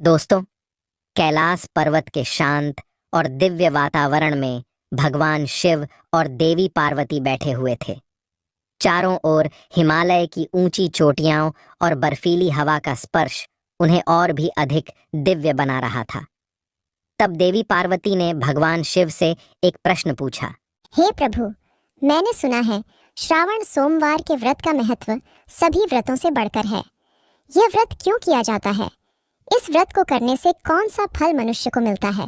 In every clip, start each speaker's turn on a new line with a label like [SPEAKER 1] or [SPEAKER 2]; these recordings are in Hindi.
[SPEAKER 1] दोस्तों, कैलाश पर्वत के शांत और दिव्य वातावरण में भगवान शिव और देवी पार्वती बैठे हुए थे। चारों ओर हिमालय की ऊंची चोटियां और बर्फीली हवा का स्पर्श उन्हें और भी अधिक दिव्य बना रहा था। तब देवी पार्वती ने भगवान शिव से एक प्रश्न पूछा।
[SPEAKER 2] हे प्रभु, मैंने सुना है श्रावण सोमवार के व्रत का महत्व सभी व्रतों से बढ़कर है। यह व्रत क्यों किया जाता है? इस व्रत को करने से कौन सा फल मनुष्य को मिलता है?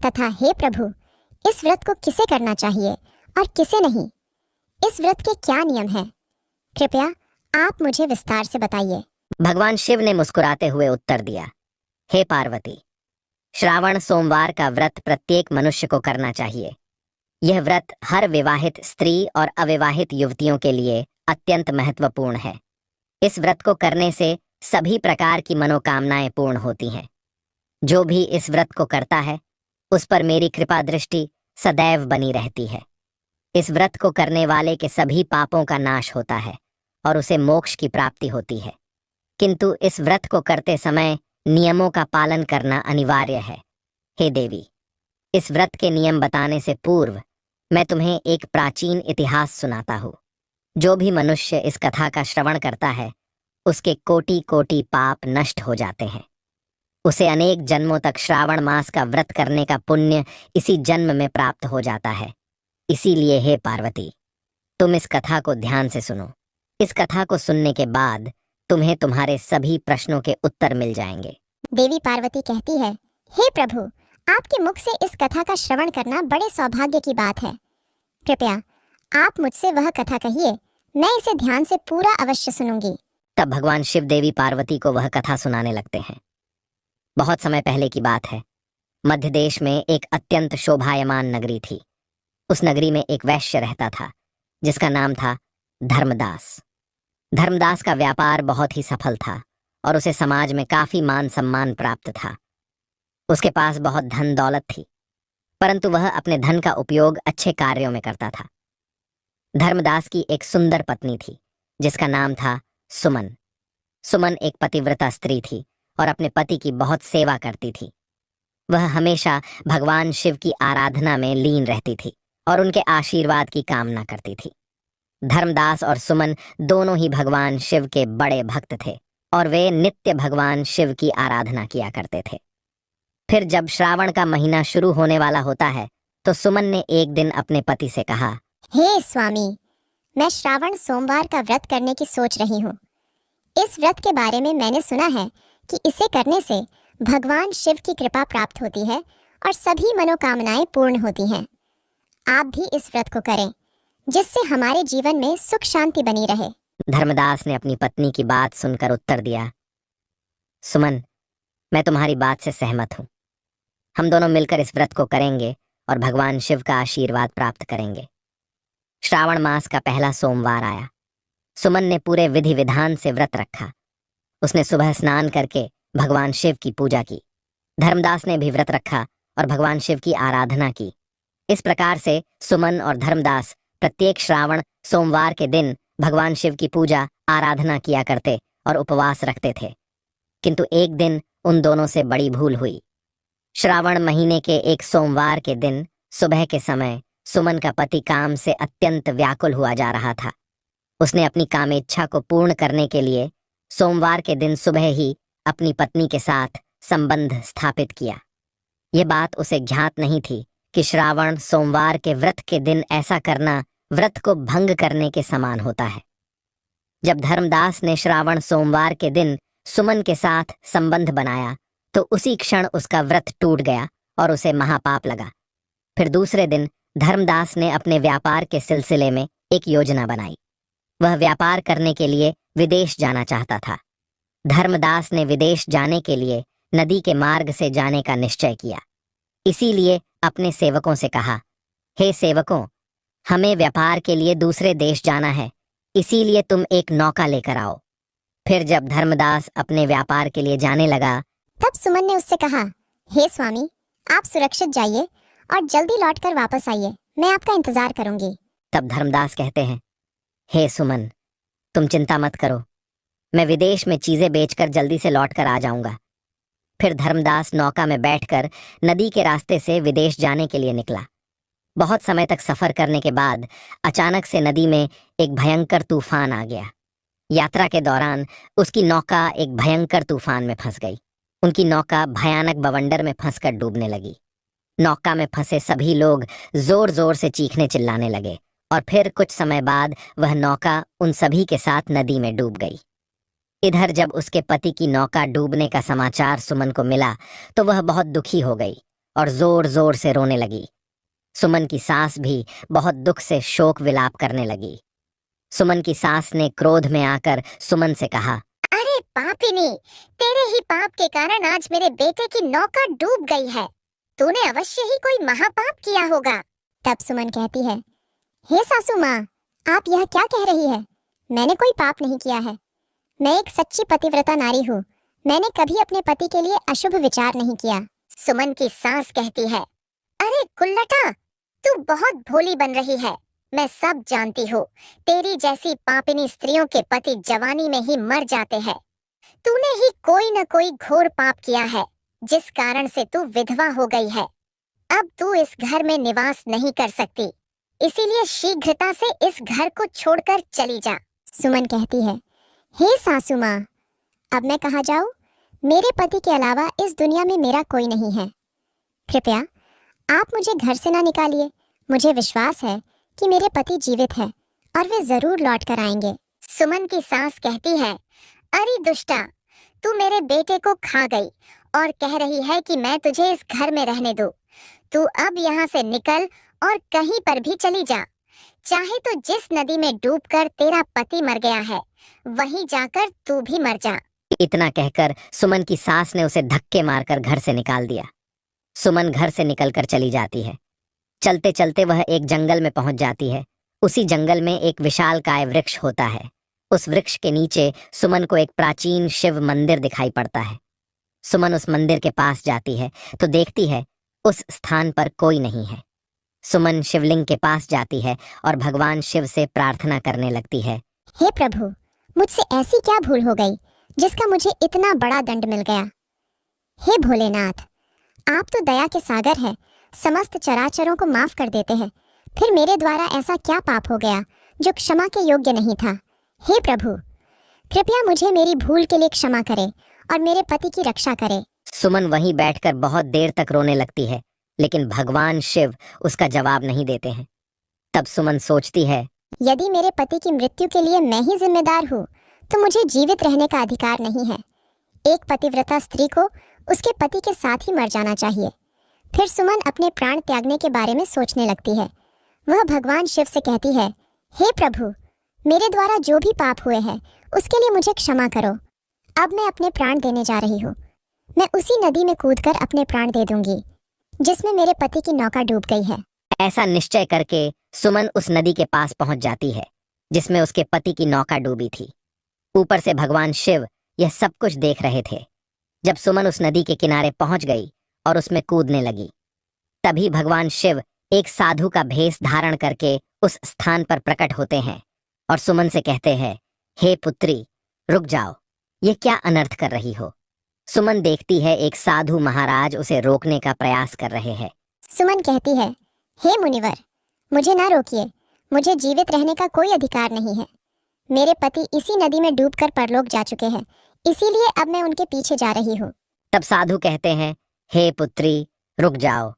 [SPEAKER 2] तथा हे प्रभु, इस व्रत को किसे करना चाहिए और किसे नहीं? इस व्रत के क्या नियम हैं? कृपया आप मुझे विस्तार से बताइए।
[SPEAKER 1] भगवान शिव ने मुस्कुराते हुए उत्तर दिया, हे पार्वती, श्रावण सोमवार का व्रत प्रत्येक मनुष्य को करना चाहिए। यह व्रत हर विवाहित स्त्री और अविवाहित युवतियों के लिए अत्यंत महत्वपूर्ण है। इस व्रत को करने से सभी प्रकार की मनोकामनाएं पूर्ण होती हैं। जो भी इस व्रत को करता है, उस पर मेरी कृपा दृष्टि सदैव बनी रहती है। इस व्रत को करने वाले के सभी पापों का नाश होता है और उसे मोक्ष की प्राप्ति होती है। किंतु इस व्रत को करते समय नियमों का पालन करना अनिवार्य है। हे देवी, इस व्रत के नियम बताने से पूर्व मैं तुम्हें एक प्राचीन इतिहास सुनाता हूँ। जो भी मनुष्य इस कथा का श्रवण करता है, उसके कोटि कोटि पाप नष्ट हो जाते हैं। उसे अनेक जन्मों तक श्रावण मास का व्रत करने का पुण्य इसी जन्म में प्राप्त हो जाता है। इसीलिए हे पार्वती, तुम इस कथा को ध्यान से सुनो। इस कथा को सुनने के बाद तुम्हें तुम्हारे सभी प्रश्नों के उत्तर मिल जाएंगे।
[SPEAKER 2] देवी पार्वती कहती है, हे प्रभु, आपके मुख से इस कथा का श्रवण करना बड़े सौभाग्य की बात है। कृपया आप मुझसे वह कथा कहिए, मैं इसे ध्यान से पूरा अवश्य सुनूंगी।
[SPEAKER 1] तब भगवान शिव देवी पार्वती को वह कथा सुनाने लगते हैं। बहुत समय पहले की बात है। मध्य देश में एक अत्यंत शोभायमान नगरी थी। उस नगरी में एक वैश्य रहता था जिसका नाम था धर्मदास। धर्मदास का व्यापार बहुत ही सफल था और उसे समाज में काफी मान सम्मान प्राप्त था। उसके पास बहुत धन दौलत थी, परंतु वह अपने धन का उपयोग अच्छे कार्यों में करता था। धर्मदास की एक सुंदर पत्नी थी जिसका नाम था सुमन। सुमन एक पतिव्रता स्त्री थी और अपने पति की बहुत सेवा करती थी। वह हमेशा भगवान शिव की आराधना में लीन रहती थी और उनके आशीर्वाद की कामना करती थी। धर्मदास और सुमन दोनों ही भगवान शिव के बड़े भक्त थे और वे नित्य भगवान शिव की आराधना किया करते थे। फिर जब श्रावण का महीना शुरू होने वाला होता है, तो सुमन ने एक दिन अपने पति से कहा,
[SPEAKER 2] हे स्वामी, मैं श्रावण सोमवार का व्रत करने की सोच रही हूँ। इस व्रत के बारे में मैंने सुना है कि इसे करने से भगवान शिव की कृपा प्राप्त होती है और सभी मनोकामनाएं पूर्ण होती हैं। आप भी इस व्रत को करें, जिससे हमारे जीवन में सुख शांति बनी रहे।
[SPEAKER 1] धर्मदास ने अपनी पत्नी की बात सुनकर उत्तर दिया, सुमन, मैं तुम्हारी बात से सहमत हूँ। हम दोनों मिलकर इस व्रत को करेंगे और भगवान शिव का आशीर्वाद प्राप्त करेंगे। श्रावण मास का पहला सोमवार आया। सुमन ने पूरे विधि विधान से व्रत रखा। उसने सुबह स्नान करके भगवान शिव की पूजा की। धर्मदास ने भी व्रत रखा और भगवान शिव की आराधना की। इस प्रकार से सुमन और धर्मदास प्रत्येक श्रावण सोमवार के दिन भगवान शिव की पूजा आराधना किया करते और उपवास रखते थे। किंतु एक दिन उन दोनों से बड़ी भूल हुई। श्रावण महीने के एक सोमवार के दिन सुबह के समय सुमन का पति काम से अत्यंत व्याकुल हुआ जा रहा था। उसने अपनी कामेच्छा को पूर्ण करने के लिए सोमवार के दिन सुबह ही अपनी पत्नी के साथ संबंध स्थापित किया। यह बात उसे ज्ञात नहीं थी कि श्रावण सोमवार के व्रत के दिन ऐसा करना व्रत को भंग करने के समान होता है। जब धर्मदास ने श्रावण सोमवार के दिन सुमन के साथ संबंध बनाया, तो उसी क्षण उसका व्रत टूट गया और उसे महापाप लगा। फिर दूसरे दिन धर्मदास ने अपने व्यापार के सिलसिले में एक योजना बनाई। वह व्यापार करने के लिए विदेश जाना चाहता था। धर्मदास ने विदेश जाने के लिए नदी के मार्ग से जाने का निश्चय किया। इसीलिए अपने सेवकों से कहा, हे सेवकों, हमें व्यापार के लिए दूसरे देश जाना है, इसीलिए तुम एक नौका लेकर आओ। फिर जब धर्मदास अपने व्यापार के लिए जाने लगा,
[SPEAKER 2] तब सुमन ने उससे कहा, हे स्वामी, आप सुरक्षित जाइए और जल्दी लौटकर वापस आइए। मैं आपका इंतजार करूंगी।
[SPEAKER 1] तब धर्मदास कहते हैं, हे सुमन, तुम चिंता मत करो, मैं विदेश में चीजें बेचकर जल्दी से लौट कर आ जाऊंगा। फिर धर्मदास नौका में बैठकर नदी के रास्ते से विदेश जाने के लिए निकला। बहुत समय तक सफर करने के बाद अचानक से नदी में एक भयंकर तूफान आ गया। यात्रा के दौरान उसकी नौका एक भयंकर तूफान में फंस गई। उनकी नौका भयानक बवंडर में फंसकर डूबने लगी। नौका में फंसे सभी लोग जोर जोर से चीखने चिल्लाने लगे और फिर कुछ समय बाद वह नौका उन सभी के साथ नदी में डूब गई। इधर जब उसके पति की नौका डूबने का समाचार सुमन को मिला तो वह बहुत दुखी हो गई और जोर जोर से रोने लगी। सुमन की सास भी बहुत दुख से शोक विलाप करने लगी। सुमन की सास ने क्रोध में आकर सुमन से कहा,
[SPEAKER 2] अरे पापिनी, तेरे ही पाप के कारण आज मेरे बेटे की नौका डूब गई है। तूने अवश्य ही कोई महापाप किया होगा। तब सुमन कहती है, हे सासू माँ, आप यह क्या कह रही है? मैंने कोई पाप नहीं किया है। मैं एक सच्ची पतिव्रता नारी हूँ। मैंने कभी अपने पति के लिए अशुभ विचार नहीं किया। सुमन की सास कहती है, अरे कुल्लटा, तू बहुत भोली बन रही है। मैं सब जानती हूँ। तेरी जैसी पापिनी स्त्रियों के पति जवानी में ही मर जाते हैं। तूने ही कोई न कोई घोर पाप किया है, जिस कारण से तू विधवा हो गई है। अब तू इस घर में निवास नहीं कर सकती, इसीलिए शीघ्रता से इस घर को छोड़कर चली जा। सुमन कहती है, हे सासू माँ, अब मैं कहाँ जाऊँ? मेरे पति के अलावा इस दुनिया में मेरा कोई नहीं है। कृपया आप मुझे घर से ना निकालिए। मुझे विश्वास है कि मेरे पति जीवित है और वे जरूर लौट कर आएंगे। सुमन की सास कहती है, अरे दुष्टा, तू मेरे बेटे को खा गई और कह रही है कि मैं तुझे इस घर में रहने दूं। तू अब यहाँ से निकल और कहीं पर भी चली जा। चाहे तो जिस नदी में डूबकर तेरा पति मर गया है, वहीं जाकर तू भी मर जा।
[SPEAKER 1] इतना कहकर सुमन की सास ने उसे धक्के मारकर घर से निकाल दिया। सुमन घर से निकलकर चली जाती है। चलते चलते वह एक जंगल में पहुंच जाती है। उसी जंगल में एक विशालकाय वृक्ष होता है। उस वृक्ष के नीचे सुमन को एक प्राचीन शिव मंदिर दिखाई पड़ता है। सुमन उस मंदिर के पास जाती है तो देखती है उस स्थान पर कोई नहीं है। सुमन शिवलिंग के पास जाती है और भगवान शिव से प्रार्थना करने लगती है,
[SPEAKER 2] हे प्रभु, मुझसे ऐसी क्या भूल हो गई जिसका मुझे इतना बड़ा दंड मिल गया? हे भोलेनाथ, आप तो दया के सागर हैं, समस्त चराचरों को माफ कर देते हैं। फिर मेरे द्वारा ऐसा क्या पाप हो गया जो क्षमा के योग्य नहीं था? हे प्रभु, कृपया मुझे मेरी भूल के लिए क्षमा करें और मेरे पति की रक्षा करें।
[SPEAKER 1] सुमन वहीं बैठकर बहुत देर तक रोने लगती है, लेकिन भगवान शिव उसका जवाब नहीं देते हैं। तब सुमन सोचती है,
[SPEAKER 2] यदि मेरे पति की मृत्यु के लिए मैं ही जिम्मेदार हूँ तो मुझे जीवित रहने का अधिकार नहीं है। एक पतिव्रता स्त्री को उसके पति के साथ ही मर जाना चाहिए। फिर सुमन अपने प्राण त्यागने के बारे में सोचने लगती है। वह भगवान शिव से कहती है, हे प्रभु, मेरे द्वारा जो भी पाप हुए हैं उसके लिए मुझे क्षमा करो। अब मैं अपने प्राण देने जा रही हूँ। मैं उसी नदी में कूदकर अपने प्राण दे दूंगी जिसमें मेरे पति की नौका डूब गई है।
[SPEAKER 1] ऐसा निश्चय करके सुमन उस नदी के पास पहुंच जाती है जिसमें उसके पति की नौका डूबी थी। ऊपर से भगवान शिव यह सब कुछ देख रहे थे। जब सुमन उस नदी के किनारे पहुंच गई और उसमें कूदने लगी, तभी भगवान शिव एक साधु का भेष धारण करके उस स्थान पर प्रकट होते हैं और सुमन से कहते हैं, हे पुत्री, रुक जाओ, ये क्या अनर्थ कर रही हो? सुमन देखती है एक साधु महाराज उसे रोकने का प्रयास कर रहे हैं।
[SPEAKER 2] सुमन कहती है, हे मुनिवर, मुझे ना रोकिए। मुझे जीवित रहने का कोई अधिकार नहीं है। मेरे पति इसी नदी में डूबकर परलोक जा चुके हैं, इसीलिए अब मैं उनके पीछे जा रही हूँ।
[SPEAKER 1] तब साधु कहते हैं, हे पुत्री, रुक जाओ।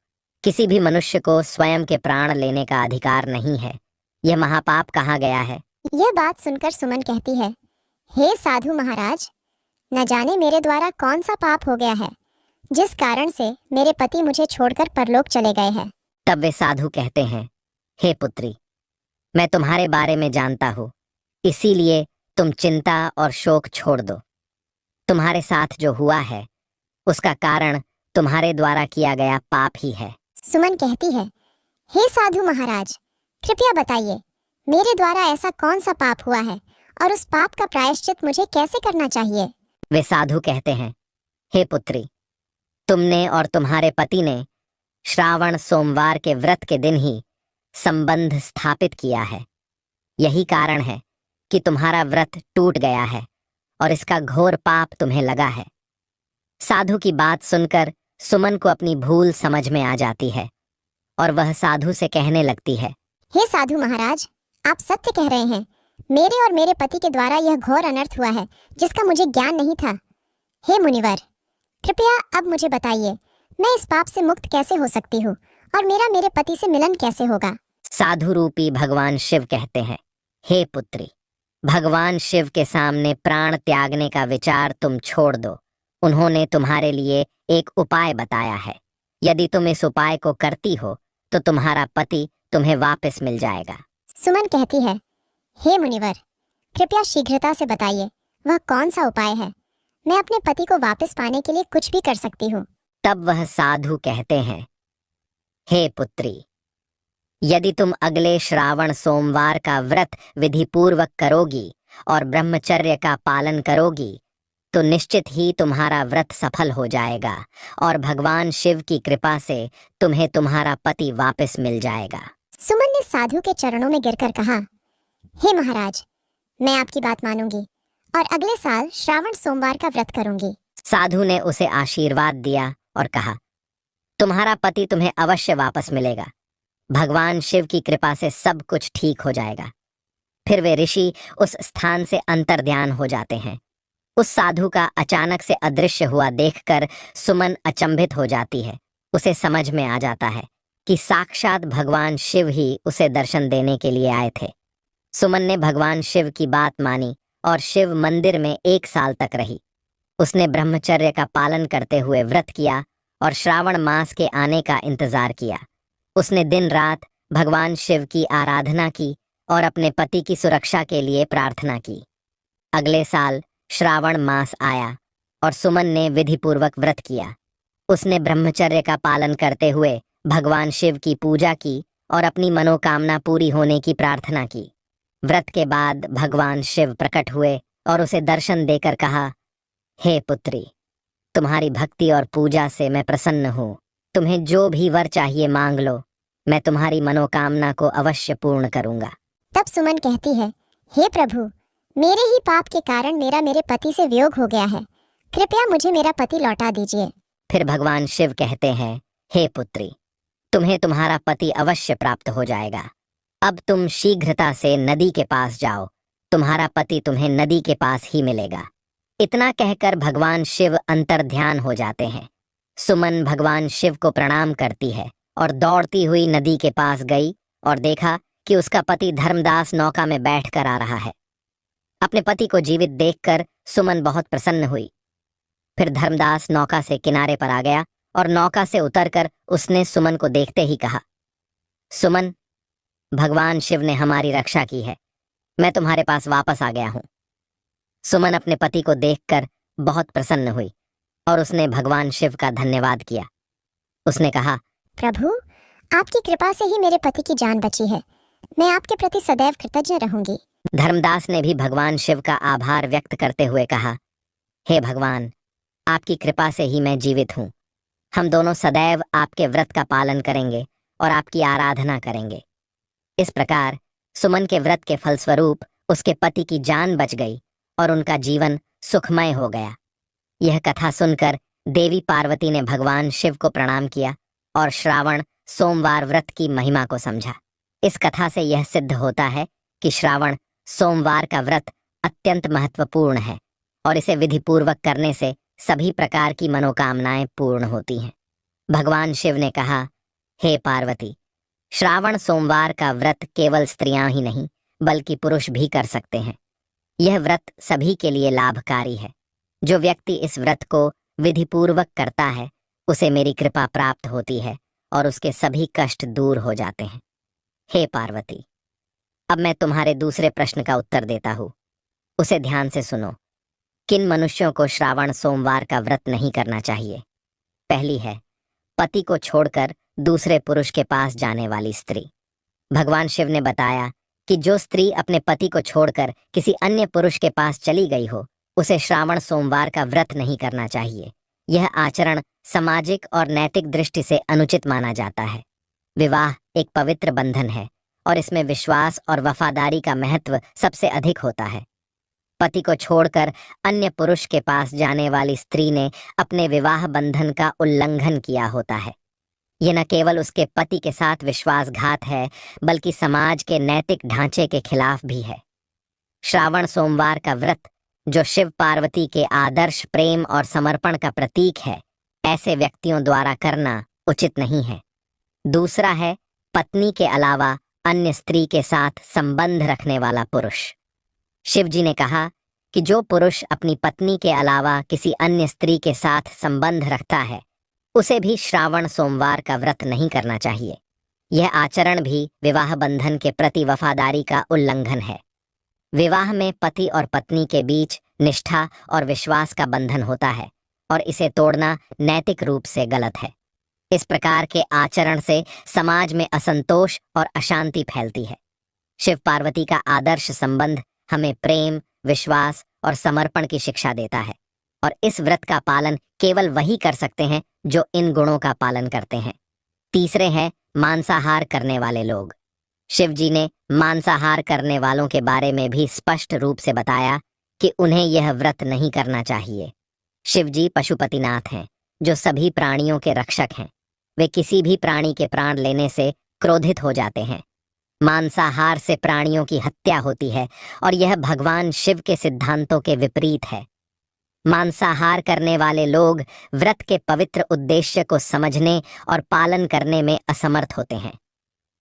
[SPEAKER 1] किसी भी मनुष्य को स्वयं के प्राण लेने का अधिकार नहीं है। यह महापाप कहाँ गया है?
[SPEAKER 2] यह बात सुनकर सुमन कहती है, हे साधु महाराज, न जाने मेरे द्वारा कौन सा पाप हो गया है जिस कारण से मेरे पति मुझे छोड़कर परलोक चले गए हैं।
[SPEAKER 1] तब वे साधु कहते हैं, हे पुत्री, मैं तुम्हारे बारे में जानता हूँ, इसीलिए तुम चिंता और शोक छोड़ दो। तुम्हारे साथ जो हुआ है उसका कारण तुम्हारे द्वारा किया गया पाप ही है।
[SPEAKER 2] सुमन कहती है, हे साधु महाराज, कृपया बताइए, मेरे द्वारा ऐसा कौन सा पाप हुआ है और उस पाप का प्रायश्चित मुझे कैसे करना चाहिए?
[SPEAKER 1] वे साधु कहते हैं, हे पुत्री, तुमने और तुम्हारे पति ने श्रावण सोमवार के व्रत के दिन ही संबंध स्थापित किया है। यही कारण है कि तुम्हारा व्रत टूट गया है और इसका घोर पाप तुम्हें लगा है। साधु की बात सुनकर सुमन को अपनी भूल समझ में आ जाती है और वह साधु से कहने लगती है,
[SPEAKER 2] हे साधु महाराज, आप सत्य कह रहे हैं। मेरे और मेरे पति के द्वारा यह घोर अनर्थ हुआ है जिसका मुझे ज्ञान नहीं था। हे मुनिवर, कृपया अब मुझे बताइए, मैं इस पाप से मुक्त कैसे हो सकती हूँ और मेरा मेरे पति से मिलन कैसे होगा।
[SPEAKER 1] साधु रूपी भगवान शिव कहते हैं, हे पुत्री, भगवान शिव के सामने प्राण त्यागने का विचार तुम छोड़ दो। उन्होंने तुम्हारे लिए एक उपाय बताया है। यदि तुम इस उपाय को करती हो तो तुम्हारा पति तुम्हें वापस मिल जाएगा।
[SPEAKER 2] सुमन कहती है, हे मुनिवर, कृपया शीघ्रता से बताइए, वह कौन सा उपाय है। मैं अपने पति को वापस पाने के लिए कुछ भी कर सकती हूँ।
[SPEAKER 1] तब वह साधु कहते हैं, हे पुत्री, यदि तुम अगले श्रावण सोमवार का व्रत विधि पूर्वक करोगी और ब्रह्मचर्य का पालन करोगी तो निश्चित ही तुम्हारा व्रत सफल हो जाएगा और भगवान शिव की कृपा से तुम्हें तुम्हारा पति वापस मिल जाएगा।
[SPEAKER 2] सुमन ने साधु के चरणों में गिरकर कहा, हे महाराज, मैं आपकी बात मानूंगी और अगले साल श्रावण सोमवार का व्रत करूंगी।
[SPEAKER 1] साधु ने उसे आशीर्वाद दिया और कहा, तुम्हारा पति तुम्हें अवश्य वापस मिलेगा। भगवान शिव की कृपा से सब कुछ ठीक हो जाएगा। फिर वे ऋषि उस स्थान से अंतर्ध्यान हो जाते हैं। उस साधु का अचानक से अदृश्य हुआ देखकर सुमन अचंभित हो जाती है। उसे समझ में आ जाता है कि साक्षात भगवान शिव ही उसे दर्शन देने के लिए आए थे। सुमन ने भगवान शिव की बात मानी और शिव मंदिर में 1 साल तक रही। उसने ब्रह्मचर्य का पालन करते हुए व्रत किया और श्रावण मास के आने का इंतजार किया। उसने दिन रात भगवान शिव की आराधना की और अपने पति की सुरक्षा के लिए प्रार्थना की। अगले साल श्रावण मास आया और सुमन ने विधिपूर्वक व्रत किया। उसने ब्रह्मचर्य का पालन करते हुए भगवान शिव की पूजा की और अपनी मनोकामना पूरी होने की प्रार्थना की। व्रत के बाद भगवान शिव प्रकट हुए और उसे दर्शन देकर कहा, हे पुत्री, तुम्हारी भक्ति और पूजा से मैं प्रसन्न हूँ। तुम्हें जो भी वर चाहिए मांग लो, मैं तुम्हारी मनोकामना को अवश्य पूर्ण करूंगा।
[SPEAKER 2] तब सुमन कहती है, हे प्रभु, मेरे ही पाप के कारण मेरा मेरे पति से वियोग हो गया है। कृपया मुझे मेरा पति लौटा दीजिए।
[SPEAKER 1] फिर भगवान शिव कहते हैं, हे पुत्री, तुम्हें तुम्हारा पति अवश्य प्राप्त हो जाएगा। अब तुम शीघ्रता से नदी के पास जाओ, तुम्हारा पति तुम्हें नदी के पास ही मिलेगा। इतना कहकर भगवान शिव अंतर्ध्यान हो जाते हैं। सुमन भगवान शिव को प्रणाम करती है और दौड़ती हुई नदी के पास गई और देखा कि उसका पति धर्मदास नौका में बैठकर आ रहा है। अपने पति को जीवित देखकर सुमन बहुत प्रसन्न हुई। फिर धर्मदास नौका से किनारे पर आ गया और नौका से उतरकर उसने सुमन को देखते ही कहा, सुमन, भगवान शिव ने हमारी रक्षा की है। मैं तुम्हारे पास वापस आ गया हूं। सुमन अपने पति को देखकर बहुत प्रसन्न हुई और उसने भगवान शिव का धन्यवाद किया। उसने कहा,
[SPEAKER 2] प्रभु, आपकी कृपा से ही मेरे पति की जान बची है। मैं आपके प्रति सदैव कृतज्ञ रहूंगी।
[SPEAKER 1] धर्मदास ने भी भगवान शिव का आभार व्यक्त करते हुए कहा, हे भगवान, आपकी कृपा से ही मैं जीवित हूँ। हम दोनों सदैव आपके व्रत का पालन करेंगे और आपकी आराधना करेंगे। इस प्रकार सुमन के व्रत के फलस्वरूप उसके पति की जान बच गई और उनका जीवन सुखमय हो गया। यह कथा सुनकर देवी पार्वती ने भगवान शिव को प्रणाम किया और श्रावण सोमवार व्रत की महिमा को समझा। इस कथा से यह सिद्ध होता है कि श्रावण सोमवार का व्रत अत्यंत महत्वपूर्ण है और इसे विधिपूर्वक करने से सभी प्रकार की मनोकामनाएं पूर्ण होती हैं। भगवान शिव ने कहा, हे पार्वती, श्रावण सोमवार का व्रत केवल स्त्रियां ही नहीं बल्कि पुरुष भी कर सकते हैं। यह व्रत सभी के लिए लाभकारी है। जो व्यक्ति इस व्रत को विधिपूर्वक करता है उसे मेरी कृपा प्राप्त होती है और उसके सभी कष्ट दूर हो जाते हैं। हे पार्वती, अब मैं तुम्हारे दूसरे प्रश्न का उत्तर देता हूँ। उसे ध्यान से सुनो। किन मनुष्यों को श्रावण सोमवार का व्रत नहीं करना चाहिए? पहली है पति को छोड़कर दूसरे पुरुष के पास जाने वाली स्त्री। भगवान शिव ने बताया कि जो स्त्री अपने पति को छोड़कर किसी अन्य पुरुष के पास चली गई हो उसे श्रावण सोमवार का व्रत नहीं करना चाहिए। यह आचरण सामाजिक और नैतिक दृष्टि से अनुचित माना जाता है। विवाह एक पवित्र बंधन है और इसमें विश्वास और वफादारी का महत्व सबसे अधिक होता है। पति को छोड़कर अन्य पुरुष के पास जाने वाली स्त्री ने अपने विवाह बंधन का उल्लंघन किया होता है। यह न केवल उसके पति के साथ विश्वासघात है, बल्कि समाज के नैतिक ढांचे के खिलाफ भी है। श्रावण सोमवार का व्रत, जो शिव पार्वती के आदर्श प्रेम और समर्पण का प्रतीक है, ऐसे व्यक्तियों द्वारा करना उचित नहीं है। दूसरा है पत्नी के अलावा अन्य स्त्री के साथ संबंध रखने वाला पुरुष। शिव जी ने कहा कि जो पुरुष अपनी पत्नी के अलावा किसी अन्य स्त्री के साथ संबंध रखता है, उसे भी श्रावण सोमवार का व्रत नहीं करना चाहिए। यह आचरण भी विवाह बंधन के प्रति वफादारी का उल्लंघन है। विवाह में पति और पत्नी के बीच निष्ठा और विश्वास का बंधन होता है और इसे तोड़ना नैतिक रूप से गलत है। इस प्रकार के आचरण से समाज में असंतोष और अशांति फैलती है। शिव पार्वती का आदर्श संबंध हमें प्रेम, विश्वास और समर्पण की शिक्षा देता है, और इस व्रत का पालन केवल वही कर सकते हैं जो इन गुणों का पालन करते हैं। तीसरे हैं मांसाहार करने वाले लोग। शिव जी ने मांसाहार करने वालों के बारे में भी स्पष्ट रूप से बताया कि उन्हें यह व्रत नहीं करना चाहिए। शिव जी पशुपतिनाथ हैं, जो सभी प्राणियों के रक्षक हैं। वे किसी भी प्राणी के प्राण लेने से क्रोधित हो जाते हैं। मांसाहार से प्राणियों की हत्या होती है और यह भगवान शिव के सिद्धांतों के विपरीत है। मांसाहार करने वाले लोग व्रत के पवित्र उद्देश्य को समझने और पालन करने में असमर्थ होते हैं।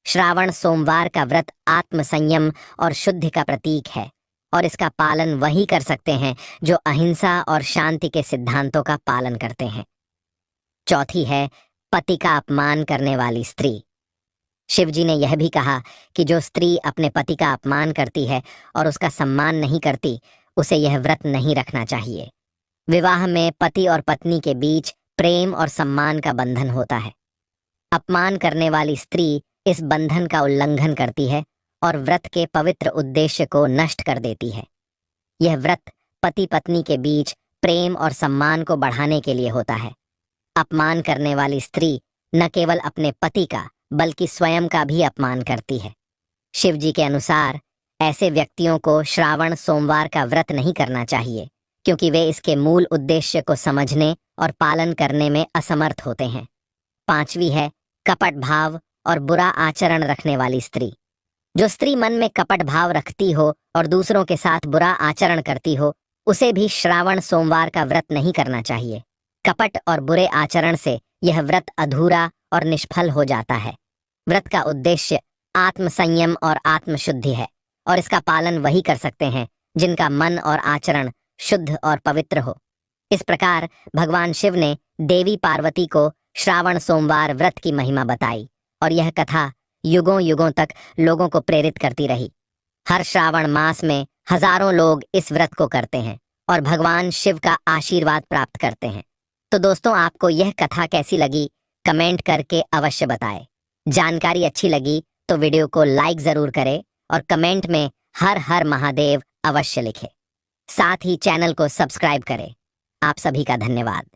[SPEAKER 1] श्रावण सोमवार का व्रत आत्मसंयम और शुद्धि का प्रतीक है, और इसका पालन वही कर सकते हैं जो अहिंसा और शांति के सिद्धांतों का पालन करते हैं। चौथी है पति का अपमान करने वाली स्त्री। शिव जी ने यह भी कहा कि जो स्त्री अपने पति का अपमान करती है और उसका सम्मान नहीं करती, उसे यह व्रत नहीं रखना चाहिए। विवाह में पति और पत्नी के बीच प्रेम और सम्मान का बंधन होता है। अपमान करने वाली स्त्री इस बंधन का उल्लंघन करती है और व्रत के पवित्र उद्देश्य को नष्ट कर देती है। यह व्रत पति पत्नी के बीच प्रेम और सम्मान को बढ़ाने के लिए होता है। अपमान करने वाली स्त्री न केवल अपने पति का, बल्कि स्वयं का भी अपमान करती है। शिव जी के अनुसार ऐसे व्यक्तियों को श्रावण सोमवार का व्रत नहीं करना चाहिए, क्योंकि वे इसके मूल उद्देश्य को समझने और पालन करने में असमर्थ होते हैं। पांचवी है कपट भाव और बुरा आचरण रखने वाली स्त्री। जो स्त्री मन में कपट भाव रखती हो और दूसरों के साथ बुरा आचरण करती हो, उसे भी श्रावण सोमवार का व्रत नहीं करना चाहिए। कपट और बुरे आचरण से यह व्रत अधूरा और निष्फल हो जाता है। व्रत का उद्देश्य आत्मसंयम और आत्मशुद्धि है, और इसका पालन वही कर सकते हैं जिनका मन और आचरण शुद्ध और पवित्र हो। इस प्रकार भगवान शिव ने देवी पार्वती को श्रावण सोमवार व्रत की महिमा बताई, और यह कथा युगों युगों तक लोगों को प्रेरित करती रही। हर श्रावण मास में हजारों लोग इस व्रत को करते हैं और भगवान शिव का आशीर्वाद प्राप्त करते हैं। तो दोस्तों, आपको यह कथा कैसी लगी, कमेंट करके अवश्य बताएं। जानकारी अच्छी लगी तो वीडियो को लाइक जरूर करें और कमेंट में हर हर महादेव अवश्य लिखें। साथ ही चैनल को सब्सक्राइब करें। आप सभी का धन्यवाद।